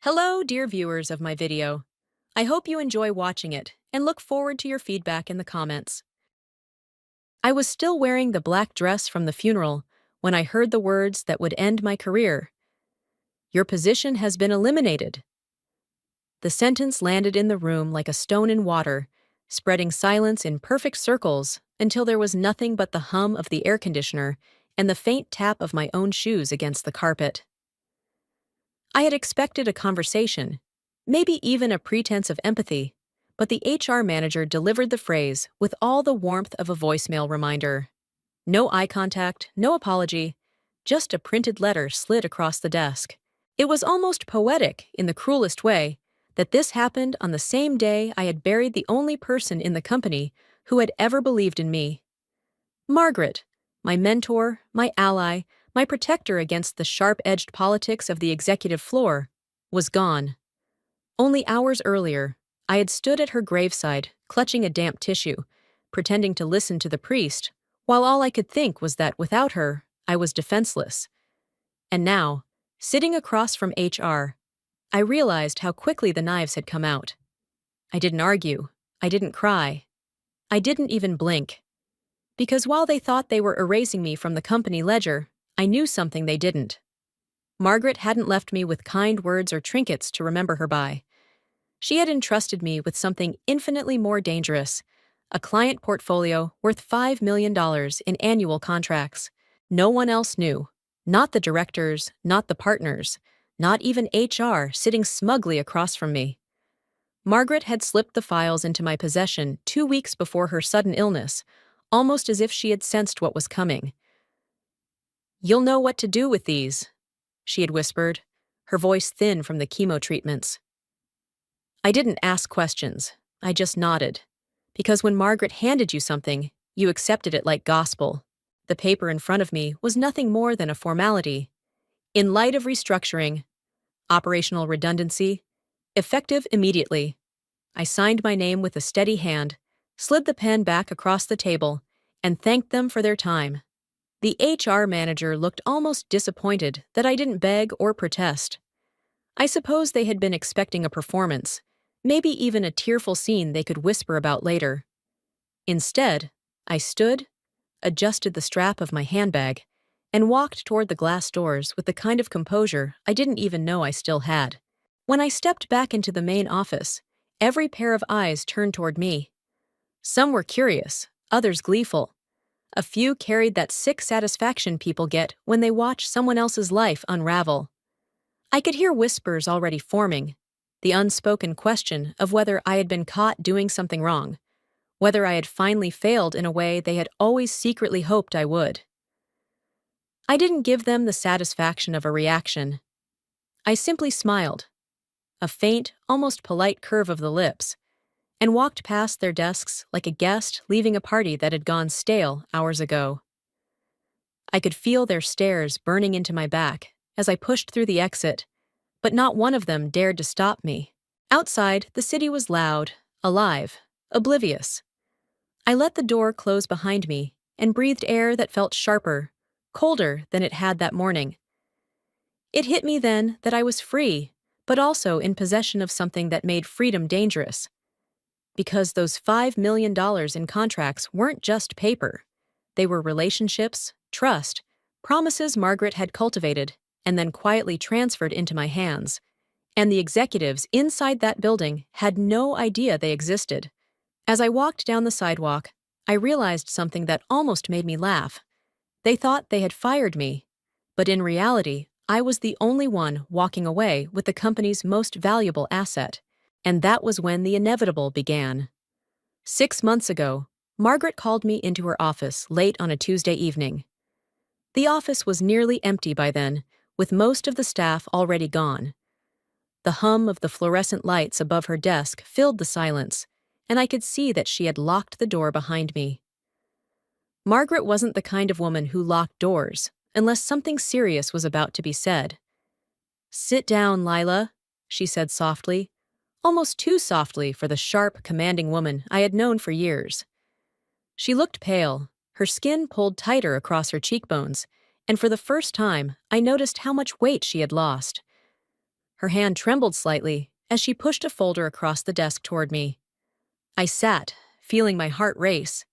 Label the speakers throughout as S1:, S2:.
S1: Hello, dear viewers of my video. I hope you enjoy watching it and look forward to your feedback in the comments. I was still wearing the black dress from the funeral when I heard the words that would end my career. Your position has been eliminated. The sentence landed in the room like a stone in water, spreading silence in perfect circles until there was nothing but the hum of the air conditioner and the faint tap of my own shoes against the carpet. I had expected a conversation, maybe even a pretense of empathy, but the HR manager delivered the phrase with all the warmth of a voicemail reminder. No eye contact, no apology, just a printed letter slid across the desk. It was almost poetic, in the cruelest way, that this happened on the same day I had buried the only person in the company who had ever believed in me. Margaret, my mentor, my ally, my protector against the sharp-edged politics of the executive floor, was gone. Only hours earlier, I had stood at her graveside, clutching a damp tissue, pretending to listen to the priest, while all I could think was that without her, I was defenseless. And now, sitting across from HR, I realized how quickly the knives had come out. I didn't argue. I didn't cry. I didn't even blink. Because while they thought they were erasing me from the company ledger, I knew something they didn't. Margaret hadn't left me with kind words or trinkets to remember her by. She had entrusted me with something infinitely more dangerous, a client portfolio worth $5 million in annual contracts. No one else knew. Not the directors, not the partners, not even HR sitting smugly across from me. Margaret had slipped the files into my possession 2 weeks before her sudden illness, almost as if she had sensed what was coming. "You'll know what to do with these," she had whispered, her voice thin from the chemo treatments. I didn't ask questions. I just nodded. Because when Margaret handed you something, you accepted it like gospel. The paper in front of me was nothing more than a formality. In light of restructuring, operational redundancy, effective immediately, I signed my name with a steady hand, slid the pen back across the table, and thanked them for their time. The HR manager looked almost disappointed that I didn't beg or protest. I suppose they had been expecting a performance, maybe even a tearful scene they could whisper about later. Instead, I stood, adjusted the strap of my handbag, and walked toward the glass doors with the kind of composure I didn't even know I still had. When I stepped back into the main office, every pair of eyes turned toward me. Some were curious, others gleeful. A few carried that sick satisfaction people get when they watch someone else's life unravel. I could hear whispers already forming, the unspoken question of whether I had been caught doing something wrong, whether I had finally failed in a way they had always secretly hoped I would. I didn't give them the satisfaction of a reaction. I simply smiled, a faint, almost polite curve of the lips, and walked past their desks like a guest leaving a party that had gone stale hours ago. I could feel their stares burning into my back as I pushed through the exit, but not one of them dared to stop me. Outside, the city was loud, alive, oblivious. I let the door close behind me and breathed air that felt sharper, colder than it had that morning. It hit me then that I was free, but also in possession of something that made freedom dangerous. Because those $5 million in contracts weren't just paper. They were relationships, trust, promises Margaret had cultivated and then quietly transferred into my hands. And the executives inside that building had no idea they existed. As I walked down the sidewalk, I realized something that almost made me laugh. They thought they had fired me, but in reality, I was the only one walking away with the company's most valuable asset. And that was when the inevitable began. 6 months ago, Margaret called me into her office late on a Tuesday evening. The office was nearly empty by then, with most of the staff already gone. The hum of the fluorescent lights above her desk filled the silence, and I could see that she had locked the door behind me. Margaret wasn't the kind of woman who locked doors unless something serious was about to be said. "Sit down, Lila," she said softly. Almost too softly for the sharp, commanding woman I had known for years. She looked pale, her skin pulled tighter across her cheekbones, and for the first time, I noticed how much weight she had lost. Her hand trembled slightly as she pushed a folder across the desk toward me. I sat, feeling my heart race.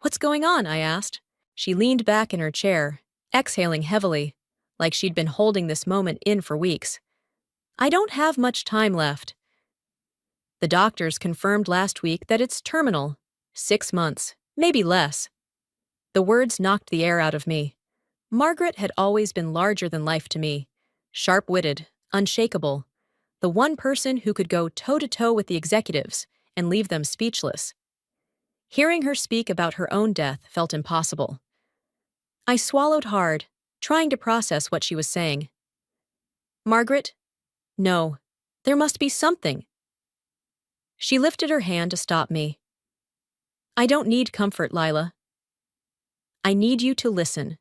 S1: "What's going on?" I asked. She leaned back in her chair, exhaling heavily, like she'd been holding this moment in for weeks. "I don't have much time left. The doctors confirmed last week that it's terminal. 6 months, maybe less." The words knocked the air out of me. Margaret had always been larger than life to me, sharp-witted, unshakable, the one person who could go toe-to-toe with the executives and leave them speechless. Hearing her speak about her own death felt impossible. I swallowed hard, trying to process what she was saying. "Margaret? No. There must be something." She lifted her hand to stop me. "I don't need comfort, Lila. I need you to listen,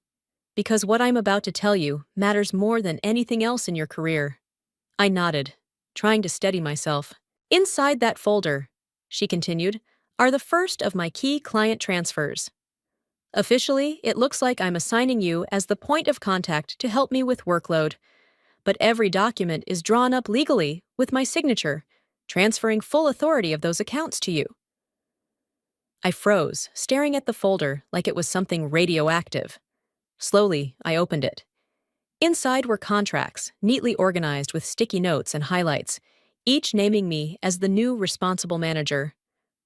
S1: because what I'm about to tell you matters more than anything else in your career." I nodded, trying to steady myself. "Inside that folder," she continued, "are the first of my key client transfers. Officially, it looks like I'm assigning you as the point of contact to help me with workload, but every document is drawn up legally with my signature, transferring full authority of those accounts to you." I froze, staring at the folder like it was something radioactive. Slowly, I opened it. Inside were contracts, neatly organized with sticky notes and highlights, each naming me as the new responsible manager.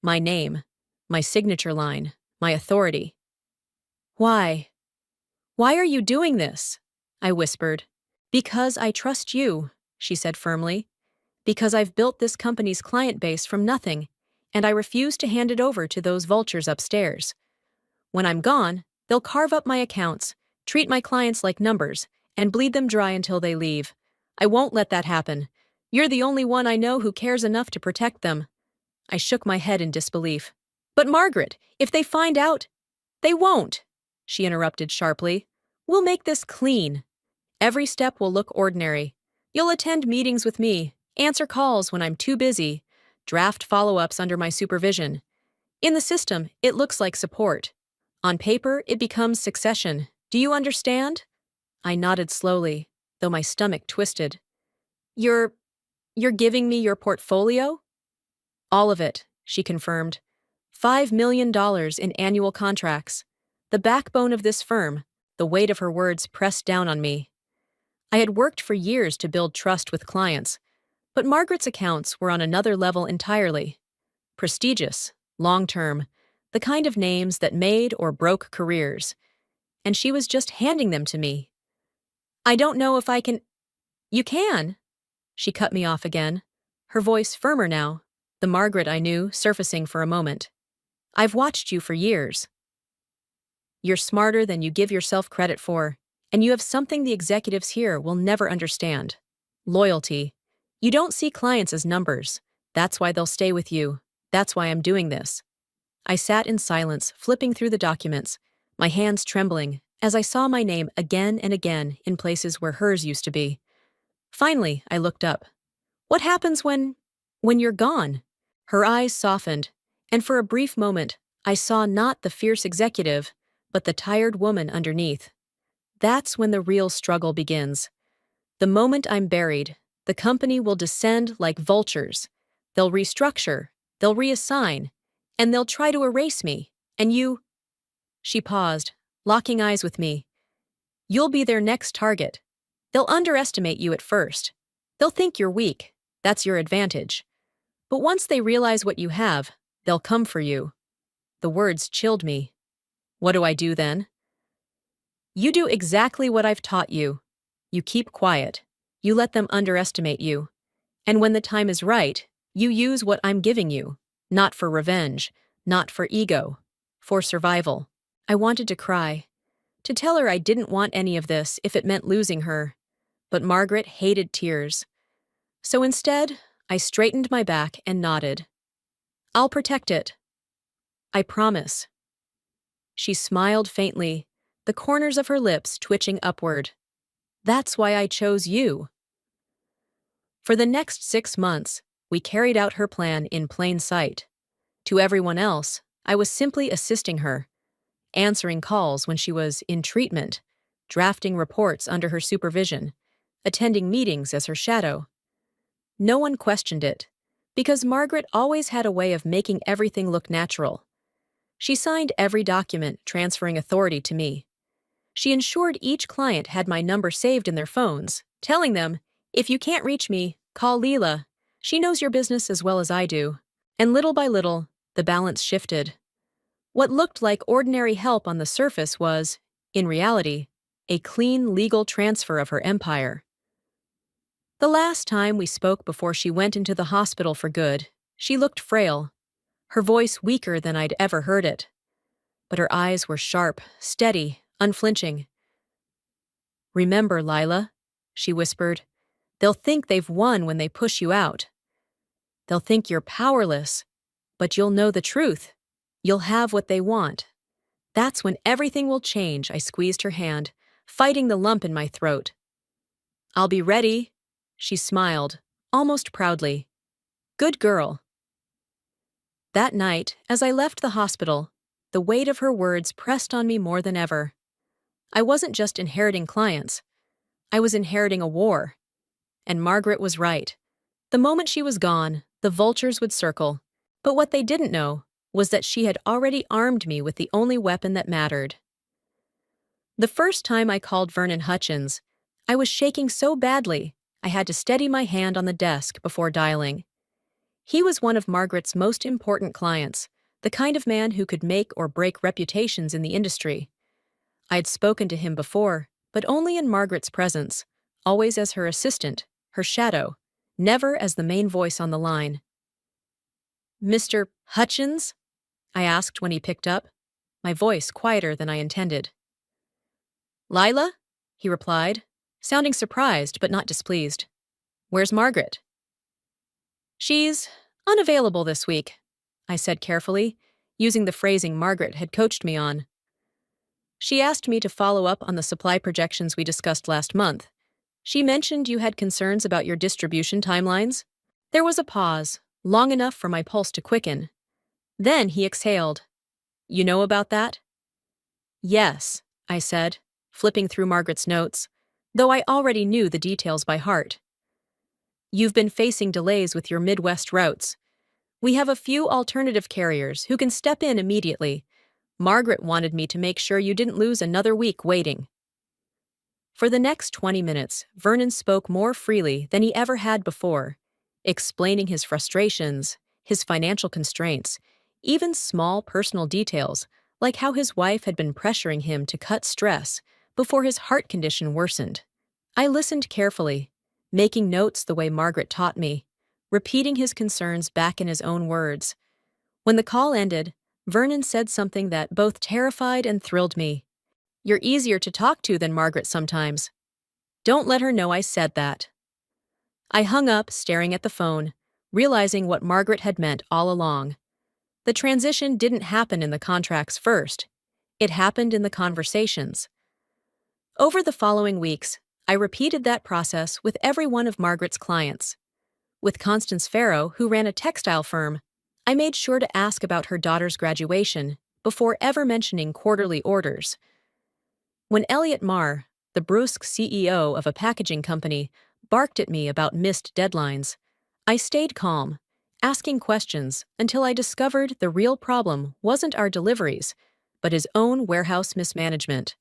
S1: My name, my signature line, my authority. "Why? Why are you doing this?" I whispered. "Because I trust you," she said firmly. "Because I've built this company's client base from nothing, and I refuse to hand it over to those vultures upstairs. When I'm gone, they'll carve up my accounts, treat my clients like numbers, and bleed them dry until they leave. I won't let that happen. You're the only one I know who cares enough to protect them." I shook my head in disbelief. "But Margaret, if they find out—" "They won't," she interrupted sharply. "We'll make this clean. Every step will look ordinary. You'll attend meetings with me, answer calls when I'm too busy, draft follow-ups under my supervision. In the system, it looks like support. On paper, it becomes succession. Do you understand?" I nodded slowly, though my stomach twisted. You're giving me your portfolio?" "All of it," she confirmed. $5 million in annual contracts. The backbone of this firm." The weight of her words pressed down on me. I had worked for years to build trust with clients, but Margaret's accounts were on another level entirely. Prestigious, long-term, the kind of names that made or broke careers. And she was just handing them to me. "I don't know if I can—" "You can." She cut me off again, her voice firmer now, the Margaret I knew surfacing for a moment. "I've watched you for years. You're smarter than you give yourself credit for, and you have something the executives here will never understand. Loyalty. You don't see clients as numbers. That's why they'll stay with you. That's why I'm doing this." I sat in silence, flipping through the documents, my hands trembling, as I saw my name again and again in places where hers used to be. Finally, I looked up. "What happens when you're gone?" Her eyes softened, and for a brief moment, I saw not the fierce executive, but the tired woman underneath. That's when the real struggle begins. The moment I'm buried, the company will descend like vultures. They'll restructure, they'll reassign, and they'll try to erase me. And you— She paused, locking eyes with me. "You'll be their next target. They'll underestimate you at first. They'll think you're weak. That's your advantage. But once they realize what you have, they'll come for you." The words chilled me. "What do I do then?" "You do exactly what I've taught you. You keep quiet. You let them underestimate you. And when the time is right, you use what I'm giving you. Not for revenge, not for ego, for survival." I wanted to cry, to tell her I didn't want any of this if it meant losing her. But Margaret hated tears. So instead, I straightened my back and nodded. "I'll protect it. I promise." She smiled faintly, the corners of her lips twitching upward. "That's why I chose you." For the next 6 months, we carried out her plan in plain sight. To everyone else, I was simply assisting her, answering calls when she was in treatment, drafting reports under her supervision, attending meetings as her shadow. No one questioned it, because Margaret always had a way of making everything look natural. She signed every document transferring authority to me. She ensured each client had my number saved in their phones, telling them, "If you can't reach me, call Leela. She knows your business as well as I do." And little by little, the balance shifted. What looked like ordinary help on the surface was, in reality, a clean legal transfer of her empire. The last time we spoke before she went into the hospital for good, she looked frail, her voice weaker than I'd ever heard it. But her eyes were sharp, steady, unflinching. "Remember, Lila," she whispered, "they'll think they've won when they push you out. They'll think you're powerless, but you'll know the truth. You'll have what they want. That's when everything will change." I squeezed her hand, fighting the lump in my throat. "I'll be ready," she smiled, almost proudly. "Good girl." That night, as I left the hospital, the weight of her words pressed on me more than ever. I wasn't just inheriting clients. I was inheriting a war. And Margaret was right. The moment she was gone, the vultures would circle. But what they didn't know was that she had already armed me with the only weapon that mattered. The first time I called Vernon Hutchins, I was shaking so badly I had to steady my hand on the desk before dialing. He was one of Margaret's most important clients, the kind of man who could make or break reputations in the industry. I'd spoken to him before, but only in Margaret's presence, always as her assistant, her shadow, never as the main voice on the line. "Mr. Hutchins?" I asked when he picked up, my voice quieter than I intended. "Lila?" he replied, sounding surprised but not displeased. "Where's Margaret?" "She's unavailable this week," I said carefully, using the phrasing Margaret had coached me on. "She asked me to follow up on the supply projections we discussed last month. She mentioned you had concerns about your distribution timelines." There was a pause, long enough for my pulse to quicken. Then he exhaled. "You know about that?" "Yes," I said, flipping through Margaret's notes, though I already knew the details by heart. "You've been facing delays with your Midwest routes. We have a few alternative carriers who can step in immediately. Margaret wanted me to make sure you didn't lose another week waiting." For the next 20 minutes, Vernon spoke more freely than he ever had before, explaining his frustrations, his financial constraints, even small personal details, like how his wife had been pressuring him to cut stress before his heart condition worsened. I listened carefully, making notes the way Margaret taught me, repeating his concerns back in his own words. When the call ended, Vernon said something that both terrified and thrilled me. "You're easier to talk to than Margaret sometimes. Don't let her know I said that." I hung up, staring at the phone, realizing what Margaret had meant all along. The transition didn't happen in the contracts first. It happened in the conversations. Over the following weeks, I repeated that process with every one of Margaret's clients. With Constance Farrow, who ran a textile firm, I made sure to ask about her daughter's graduation before ever mentioning quarterly orders. When Elliot Marr, the brusque CEO of a packaging company, barked at me about missed deadlines, I stayed calm, asking questions until I discovered the real problem wasn't our deliveries, but his own warehouse mismanagement.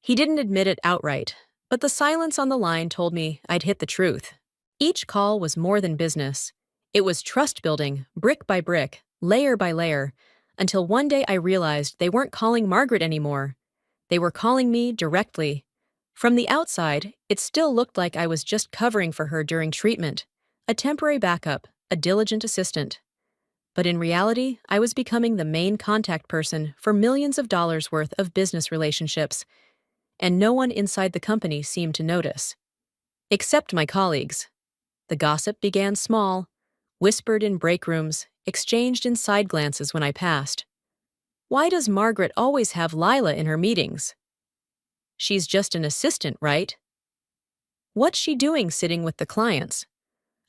S1: He didn't admit it outright, but the silence on the line told me I'd hit the truth. Each call was more than business. It was trust building, brick by brick, layer by layer, until one day I realized they weren't calling Margaret anymore. They were calling me directly. From the outside, it still looked like I was just covering for her during treatment, a temporary backup, a diligent assistant. But in reality, I was becoming the main contact person for millions of dollars worth of business relationships, and no one inside the company seemed to notice. Except my colleagues. The gossip began small, whispered in break rooms, exchanged in side glances when I passed. "Why does Margaret always have Lila in her meetings? She's just an assistant, right? What's she doing sitting with the clients?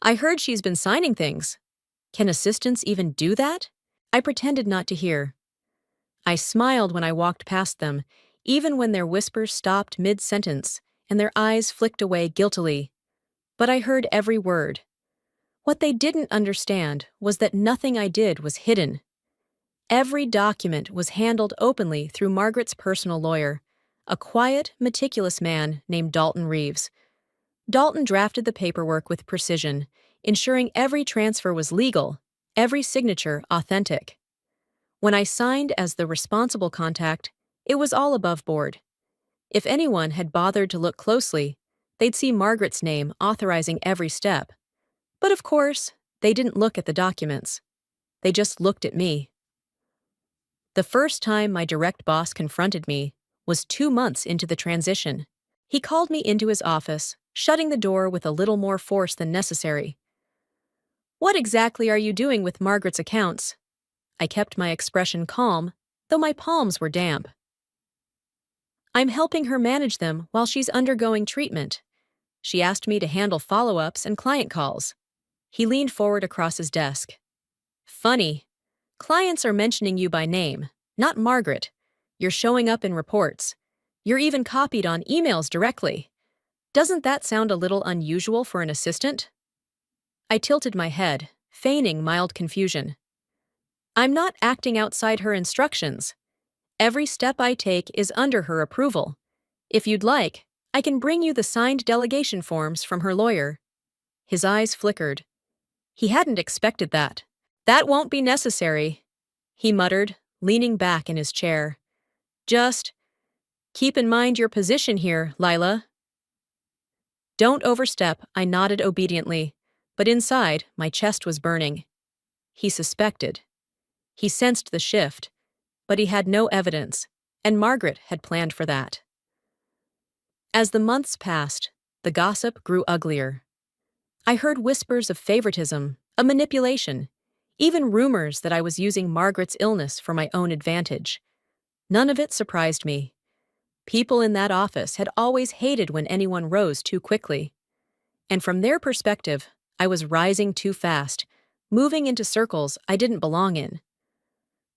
S1: I heard she's been signing things. Can assistants even do that?" I pretended not to hear. I smiled when I walked past them, even when their whispers stopped mid-sentence and their eyes flicked away guiltily. But I heard every word. What they didn't understand was that nothing I did was hidden. Every document was handled openly through Margaret's personal lawyer, a quiet, meticulous man named Dalton Reeves. Dalton drafted the paperwork with precision, ensuring every transfer was legal, every signature authentic. When I signed as the responsible contact, it was all above board. If anyone had bothered to look closely, they'd see Margaret's name authorizing every step. But of course, they didn't look at the documents. They just looked at me. The first time my direct boss confronted me was 2 months into the transition. He called me into his office, shutting the door with a little more force than necessary. "What exactly are you doing with Margaret's accounts?" I kept my expression calm, though my palms were damp. "I'm helping her manage them while she's undergoing treatment. She asked me to handle follow-ups and client calls." He leaned forward across his desk. "Funny. Clients are mentioning you by name, not Margaret. You're showing up in reports. You're even copied on emails directly. Doesn't that sound a little unusual for an assistant?" I tilted my head, feigning mild confusion. "I'm not acting outside her instructions. Every step I take is under her approval. If you'd like, I can bring you the signed delegation forms from her lawyer." His eyes flickered. He hadn't expected that. "That won't be necessary," he muttered, leaning back in his chair. "Just keep in mind your position here, Lila." "Don't overstep," I nodded obediently, but inside, my chest was burning. He suspected. He sensed the shift, but he had no evidence, and Margaret had planned for that. As the months passed, the gossip grew uglier. I heard whispers of favoritism, of manipulation, even rumors that I was using Margaret's illness for my own advantage. None of it surprised me. People in that office had always hated when anyone rose too quickly. And from their perspective, I was rising too fast, moving into circles I didn't belong in.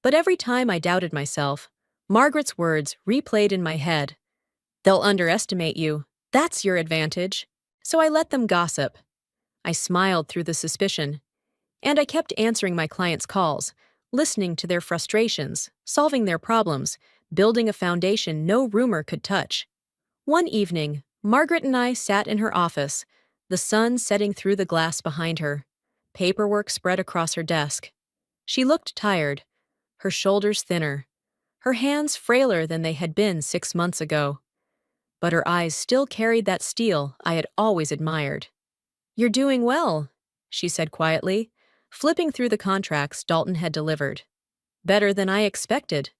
S1: But every time I doubted myself, Margaret's words replayed in my head. "They'll underestimate you. That's your advantage." So I let them gossip. I smiled through the suspicion. And I kept answering my clients' calls, listening to their frustrations, solving their problems, building a foundation no rumor could touch. One evening, Margaret and I sat in her office, the sun setting through the glass behind her. Paperwork spread across her desk. She looked tired, her shoulders thinner, her hands frailer than they had been 6 months ago. But her eyes still carried that steel I had always admired. "You're doing well," she said quietly, flipping through the contracts Dalton had delivered. "Better than I expected."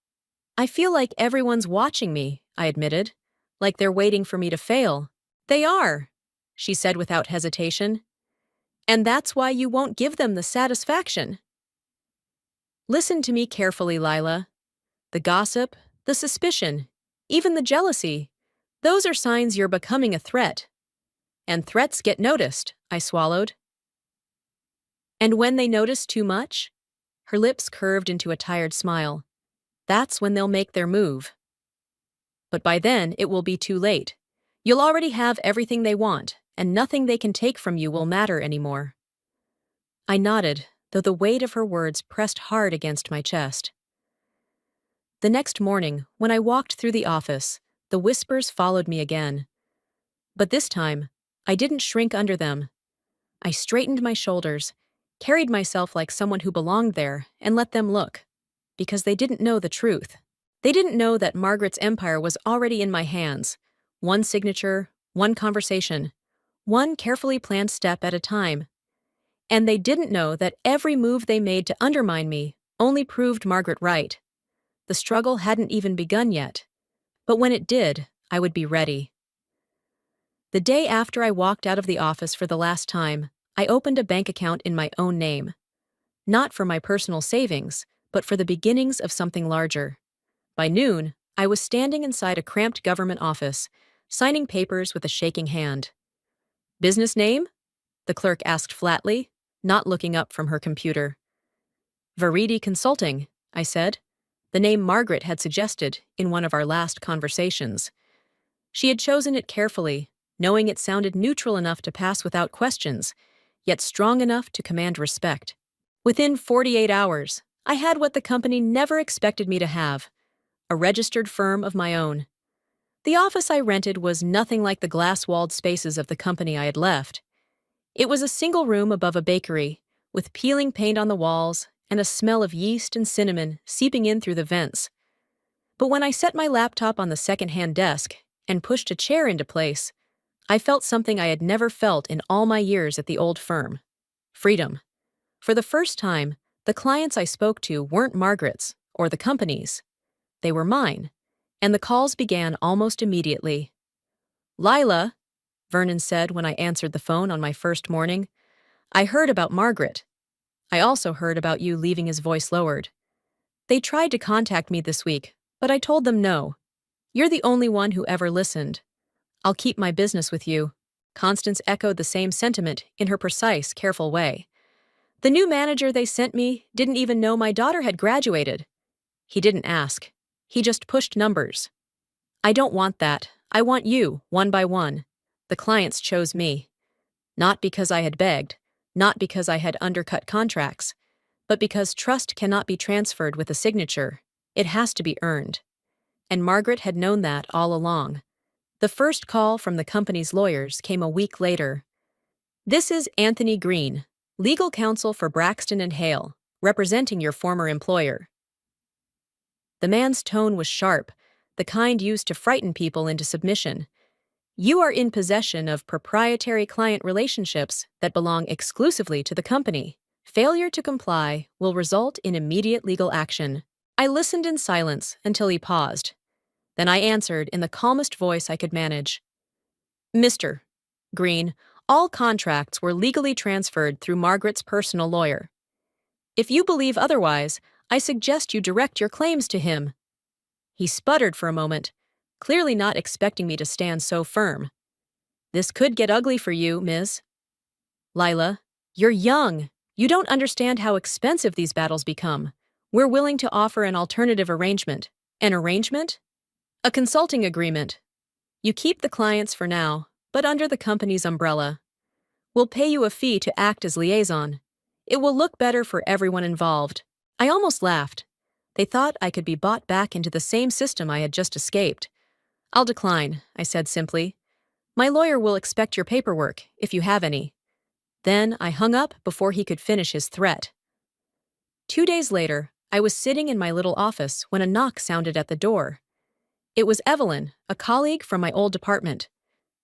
S1: "I feel like everyone's watching me," I admitted, "like they're waiting for me to fail." "They are," she said without hesitation. "And that's why you won't give them the satisfaction." "Listen to me carefully, Lila. The gossip, the suspicion, even the jealousy, those are signs you're becoming a threat. And threats get noticed," I swallowed. "And when they notice too much?" Her lips curved into a tired smile. "That's when they'll make their move. But by then, it will be too late. You'll already have everything they want, and nothing they can take from you will matter anymore." I nodded, though the weight of her words pressed hard against my chest. The next morning, when I walked through the office, the whispers followed me again. But this time, I didn't shrink under them. I straightened my shoulders, carried myself like someone who belonged there, and let them look. Because they didn't know the truth. They didn't know that Margaret's empire was already in my hands. One signature, one conversation, one carefully planned step at a time. And they didn't know that every move they made to undermine me only proved Margaret right. The struggle hadn't even begun yet. But when it did, I would be ready. The day after I walked out of the office for the last time, I opened a bank account in my own name. Not for my personal savings, but for the beginnings of something larger. By noon, I was standing inside a cramped government office, signing papers with a shaking hand. "Business name?" the clerk asked flatly, not looking up from her computer. "Veridi Consulting," I said, the name Margaret had suggested in one of our last conversations. She had chosen it carefully, knowing it sounded neutral enough to pass without questions, yet strong enough to command respect. Within 48 hours, I had what the company never expected me to have: a registered firm of my own. The office I rented was nothing like the glass-walled spaces of the company I had left. It was a single room above a bakery, with peeling paint on the walls and a smell of yeast and cinnamon seeping in through the vents. But when I set my laptop on the second-hand desk and pushed a chair into place, I felt something I had never felt in all my years at the old firm: freedom. For the first time, the clients I spoke to weren't Margaret's or the company's. They were mine, and the calls began almost immediately. "Lila," Vernon said when I answered the phone on my first morning, "I heard about Margaret. I also heard about you," leaving his voice lowered. "They tried to contact me this week, but I told them no. You're the only one who ever listened. I'll keep my business with you." Constance echoed the same sentiment in her precise, careful way. "The new manager they sent me didn't even know my daughter had graduated." He didn't ask. He just pushed numbers. "I don't want that. I want you, one by one." The clients chose me. Not because I had begged, not because I had undercut contracts, but because trust cannot be transferred with a signature. It has to be earned. And Margaret had known that all along. The first call from the company's lawyers came a week later. "This is Anthony Green, legal counsel for Braxton and Hale, representing your former employer." The man's tone was sharp, the kind used to frighten people into submission. "You are in possession of proprietary client relationships that belong exclusively to the company. Failure to comply will result in immediate legal action." I listened in silence until he paused. Then I answered in the calmest voice I could manage. "Mr. Green, all contracts were legally transferred through Margaret's personal lawyer. If you believe otherwise, I suggest you direct your claims to him." He sputtered for a moment, clearly not expecting me to stand so firm. "This could get ugly for you, Ms. Lila. You're young. You don't understand how expensive these battles become. We're willing to offer an alternative arrangement." "An arrangement?" "A consulting agreement. You keep the clients for now, but under the company's umbrella. We'll pay you a fee to act as liaison. It will look better for everyone involved." I almost laughed. They thought I could be bought back into the same system I had just escaped. "I'll decline," I said simply. "My lawyer will expect your paperwork, if you have any." Then I hung up before he could finish his threat. 2 days later, I was sitting in my little office when a knock sounded at the door. It was Evelyn, a colleague from my old department.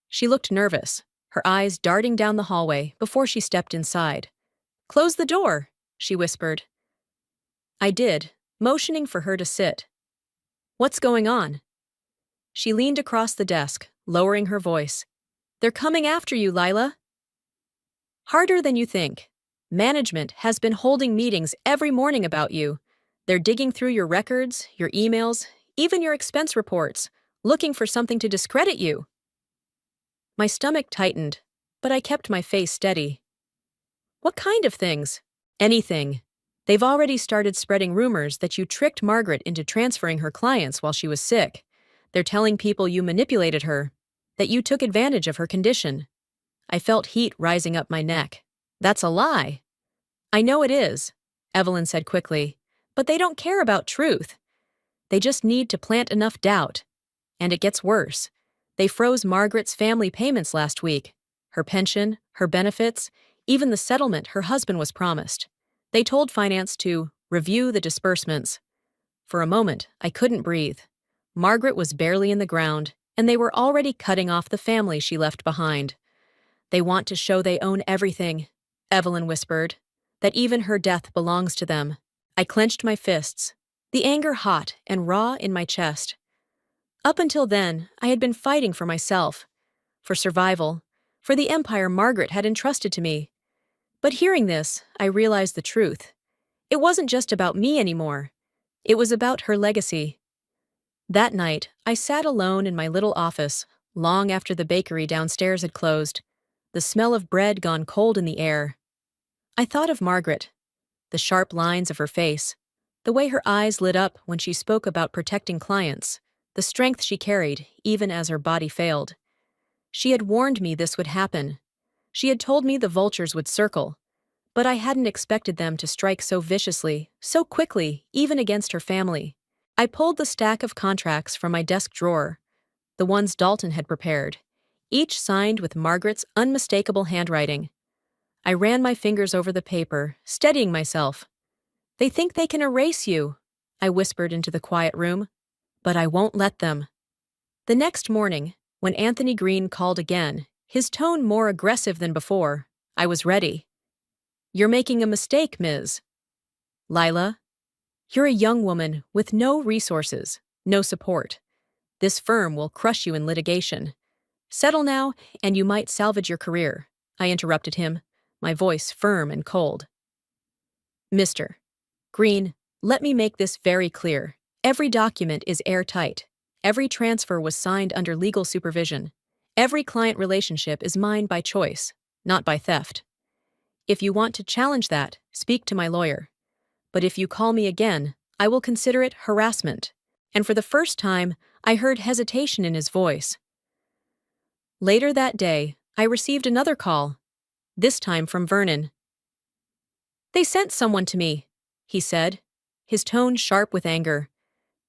S1: She looked nervous, her eyes darting down the hallway before she stepped inside. "Close the door," she whispered. I did, motioning for her to sit. "What's going on?" She leaned across the desk, lowering her voice. "They're coming after you, Lila." "Harder than you think. Management has been holding meetings every morning about you. They're digging through your records, your emails, even your expense reports, looking for something to discredit you." My stomach tightened, but I kept my face steady. "What kind of things?" "Anything. They've already started spreading rumors that you tricked Margaret into transferring her clients while she was sick. They're telling people you manipulated her, that you took advantage of her condition." I felt heat rising up my neck. "That's a lie." "I know it is," Evelyn said quickly, "but they don't care about truth. They just need to plant enough doubt. And it gets worse. They froze Margaret's family payments last week. Her pension, her benefits, even the settlement her husband was promised. They told finance to review the disbursements. For a moment, I couldn't breathe. Margaret was barely in the ground, and they were already cutting off the family she left behind. "They want to show they own everything," Evelyn whispered, "that even her death belongs to them." I clenched my fists, the anger hot and raw in my chest. Up until then, I had been fighting for myself, for survival, for the empire Margaret had entrusted to me. But hearing this, I realized the truth. It wasn't just about me anymore. It was about her legacy. That night, I sat alone in my little office, long after the bakery downstairs had closed, the smell of bread gone cold in the air. I thought of Margaret, the sharp lines of her face, the way her eyes lit up when she spoke about protecting clients, the strength she carried even as her body failed. She had warned me this would happen. She had told me the vultures would circle, but I hadn't expected them to strike so viciously, so quickly, even against her family. I pulled the stack of contracts from my desk drawer, the ones Dalton had prepared, each signed with Margaret's unmistakable handwriting. I ran my fingers over the paper, steadying myself. "They think they can erase you," I whispered into the quiet room. "But I won't let them." The next morning, when Anthony Green called again, his tone more aggressive than before, I was ready. "You're making a mistake, Ms. Lila. You're a young woman with no resources, no support. This firm will crush you in litigation. Settle now, and you might salvage your career," I interrupted him, my voice firm and cold. "Mr. Green, let me make this very clear. Every document is airtight. Every transfer was signed under legal supervision. Every client relationship is mine by choice, not by theft. If you want to challenge that, speak to my lawyer. But if you call me again, I will consider it harassment." And for the first time, I heard hesitation in his voice. Later that day, I received another call, this time from Vernon. "They sent someone to me," he said, his tone sharp with anger.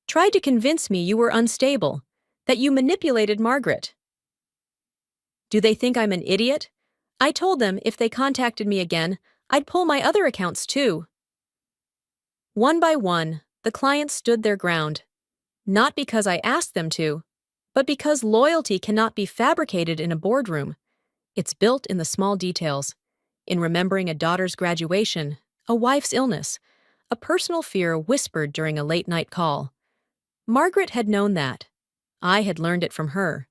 S1: "Tried to convince me you were unstable, that you manipulated Margaret." "Do they think I'm an idiot? I told them if they contacted me again, I'd pull my other accounts too." One by one, the clients stood their ground, not because I asked them to, but because loyalty cannot be fabricated in a boardroom. It's built in the small details, in remembering a daughter's graduation, a wife's illness, a personal fear whispered during a late-night call. Margaret had known that. I had learned it from her.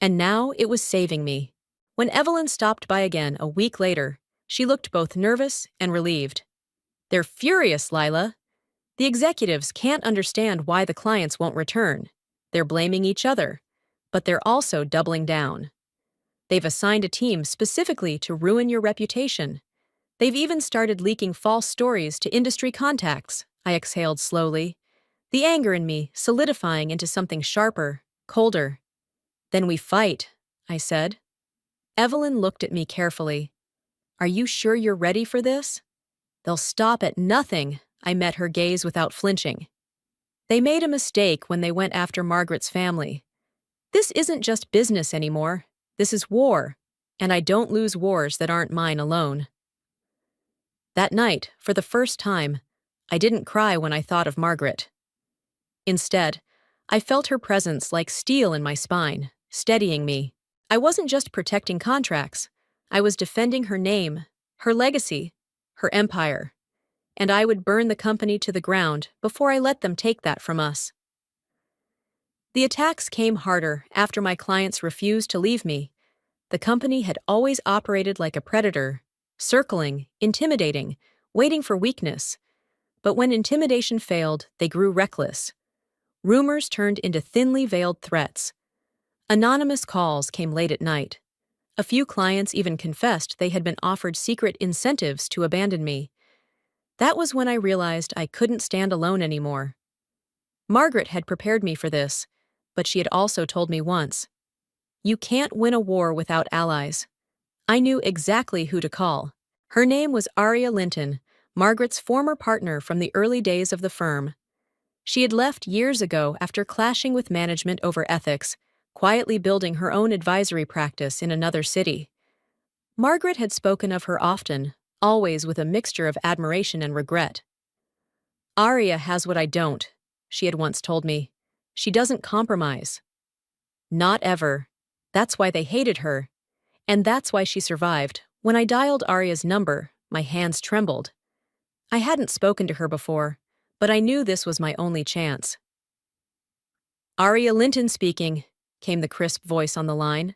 S1: And now it was saving me. When Evelyn stopped by again a week later, she looked both nervous and relieved. "They're furious, Lila. The executives can't understand why the clients won't return. They're blaming each other, but they're also doubling down. They've assigned a team specifically to ruin your reputation. They've even started leaking false stories to industry contacts," I exhaled slowly, the anger in me solidifying into something sharper, colder. "Then we fight," I said. Evelyn looked at me carefully. "Are you sure you're ready for this?" "They'll stop at nothing," I met her gaze without flinching. "They made a mistake when they went after Margaret's family. This isn't just business anymore. This is war, and I don't lose wars that aren't mine alone." That night, for the first time, I didn't cry when I thought of Margaret. Instead, I felt her presence like steel in my spine, steadying me. I wasn't just protecting contracts. I was defending her name, her legacy, her empire. And I would burn the company to the ground before I let them take that from us. The attacks came harder after my clients refused to leave me. The company had always operated like a predator, circling, intimidating, waiting for weakness. But when intimidation failed, they grew reckless. Rumors turned into thinly veiled threats. Anonymous calls came late at night. A few clients even confessed they had been offered secret incentives to abandon me. That was when I realized I couldn't stand alone anymore. Margaret had prepared me for this, but she had also told me once, "You can't win a war without allies." I knew exactly who to call. Her name was Aria Linton, Margaret's former partner from the early days of the firm. She had left years ago after clashing with management over ethics, quietly building her own advisory practice in another city. Margaret had spoken of her often, always with a mixture of admiration and regret. "Aria has what I don't," she had once told me. "She doesn't compromise." Not ever. That's why they hated her. And that's why she survived. When I dialed Aria's number, my hands trembled. I hadn't spoken to her before, but I knew this was my only chance. "Aria Linton speaking," came the crisp voice on the line.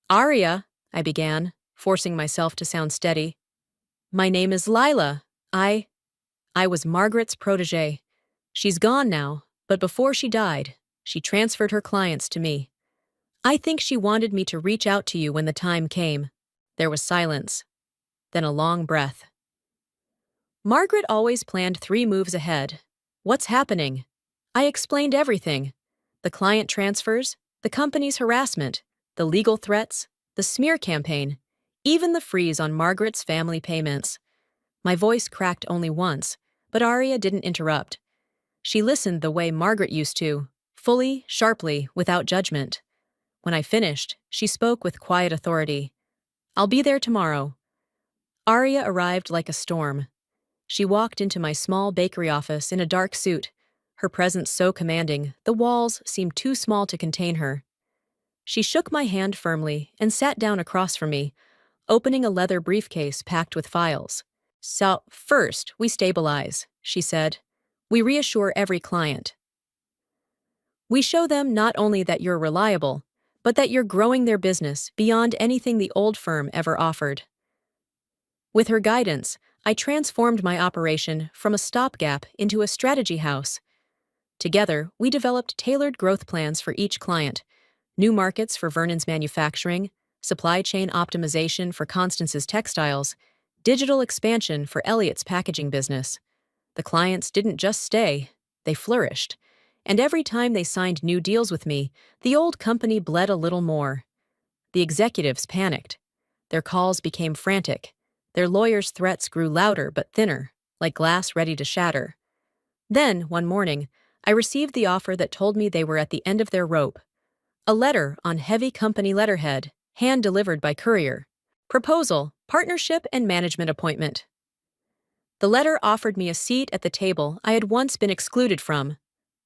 S1: "Aria," I began, forcing myself to sound steady. "My name is Lila. I was Margaret's protégé. She's gone now, but before she died, she transferred her clients to me. I think she wanted me to reach out to you when the time came." There was silence, then a long breath. Margaret always planned 3 moves ahead. What's happening? I explained everything. The client transfers, the company's harassment, the legal threats, the smear campaign, even the freeze on Margaret's family payments. My voice cracked only once, but Arya didn't interrupt. She listened the way Margaret used to, fully, sharply, without judgment. When I finished, she spoke with quiet authority. "I'll be there tomorrow." Arya arrived like a storm. She walked into my small bakery office in a dark suit, her presence so commanding, the walls seemed too small to contain her. She shook my hand firmly and sat down across from me, opening a leather briefcase packed with files. "So, first, we stabilize," she said. "We reassure every client. We show them not only that you're reliable, but that you're growing their business beyond anything the old firm ever offered." With her guidance, I transformed my operation from a stopgap into a strategy house. Together, we developed tailored growth plans for each client: new markets for Vernon's manufacturing, supply chain optimization for Constance's textiles, digital expansion for Elliot's packaging business. The clients didn't just stay, they flourished. And every time they signed new deals with me, the old company bled a little more. The executives panicked. Their calls became frantic. Their lawyers' threats grew louder but thinner, like glass ready to shatter. Then, one morning, I received the offer that told me they were at the end of their rope. A letter on heavy company letterhead, hand-delivered by courier. Proposal, partnership, and management appointment. The letter offered me a seat at the table I had once been excluded from.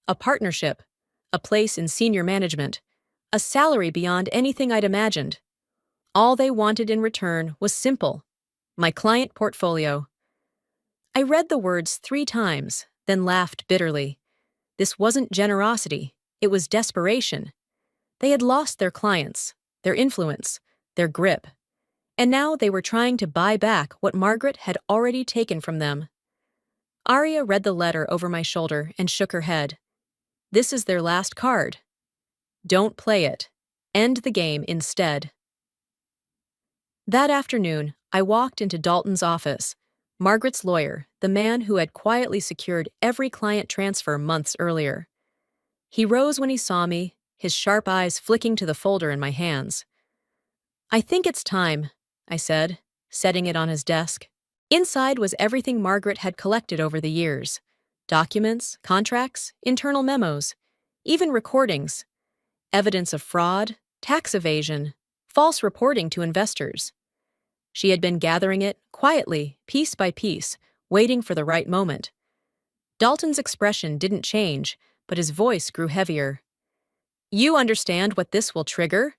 S1: A partnership, a place in senior management, a salary beyond anything I'd imagined. All they wanted in return was simple: my client portfolio. I read the words 3 times, then laughed bitterly. This wasn't generosity, it was desperation. They had lost their clients, their influence, their grip, and now they were trying to buy back what Margaret had already taken from them. Arya read the letter over my shoulder and shook her head. This is their last card. Don't play it. End the game instead. That afternoon, I walked into Dalton's office, Margaret's lawyer, the man who had quietly secured every client transfer months earlier. He rose when he saw me, his sharp eyes flicking to the folder in my hands. "I think it's time," I said, setting it on his desk. Inside was everything Margaret had collected over the years: documents, contracts, internal memos, even recordings, evidence of fraud, tax evasion, false reporting to investors. She had been gathering it, quietly, piece by piece, waiting for the right moment. Dalton's expression didn't change, but his voice grew heavier. "You understand what this will trigger?"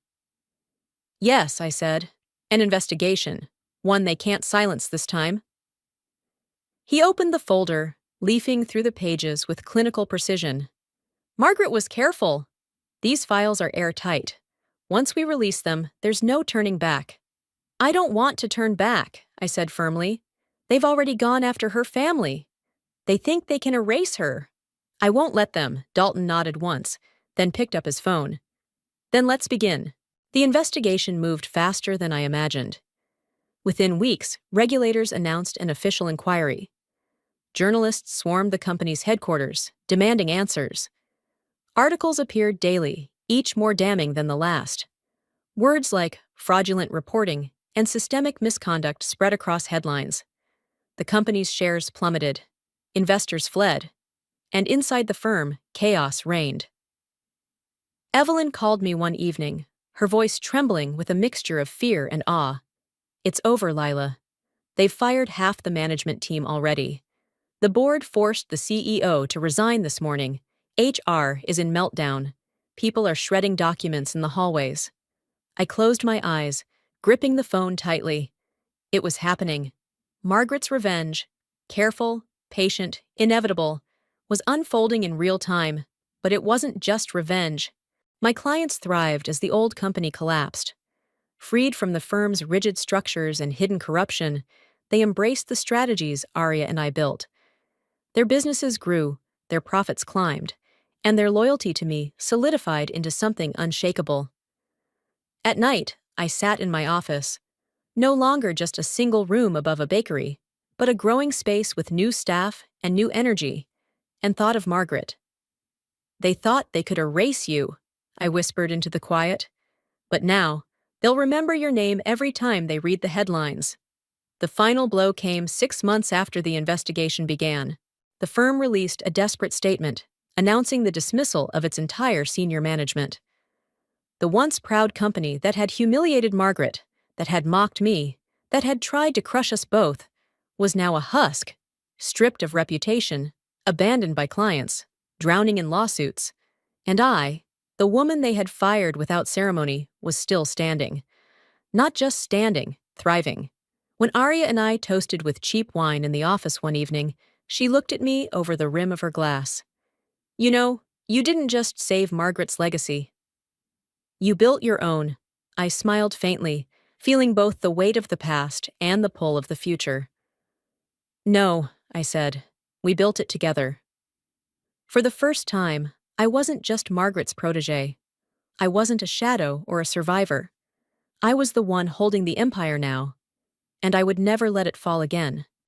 S1: "Yes," I said. "An investigation. One they can't silence this time." He opened the folder, leafing through the pages with clinical precision. "Margaret was careful. These files are airtight. Once we release them, there's no turning back." "I don't want to turn back," I said firmly. "They've already gone after her family. They think they can erase her." "I won't let them," Dalton nodded once, then picked up his phone. "Then let's begin." The investigation moved faster than I imagined. Within weeks, regulators announced an official inquiry. Journalists swarmed the company's headquarters, demanding answers. Articles appeared daily, each more damning than the last. Words like fraudulent reporting and systemic misconduct spread across headlines. The company's shares plummeted, investors fled, and inside the firm, chaos reigned. Evelyn called me one evening, her voice trembling with a mixture of fear and awe. "It's over, Lila. They've fired half the management team already. The board forced the CEO to resign this morning. HR is in meltdown. People are shredding documents in the hallways." I closed my eyes, gripping the phone tightly. It was happening. Margaret's revenge, careful, patient, inevitable, was unfolding in real time, but it wasn't just revenge. My clients thrived as the old company collapsed. Freed from the firm's rigid structures and hidden corruption, they embraced the strategies Arya and I built. Their businesses grew, their profits climbed, and their loyalty to me solidified into something unshakable. At night, I sat in my office, no longer just a single room above a bakery, but a growing space with new staff and new energy, and thought of Margaret. "They thought they could erase you," I whispered into the quiet. "But now, They'll remember your name every time they read the headlines. The final blow came 6 months after the investigation began. The firm released a desperate statement, announcing the dismissal of its entire senior management. The once proud company that had humiliated Margaret, that had mocked me, that had tried to crush us both, was now a husk, stripped of reputation, abandoned by clients, drowning in lawsuits. And I, the woman they had fired without ceremony, was still standing. Not just standing, thriving. When Arya and I toasted with cheap wine in the office one evening, she looked at me over the rim of her glass. You know, you didn't just save Margaret's legacy. You built your own. I smiled faintly, feeling both the weight of the past and the pull of the future. No, I said. We built it together. For the first time, I wasn't just Margaret's protégé. I wasn't a shadow or a survivor. I was the one holding the empire now, and I would never let it fall again.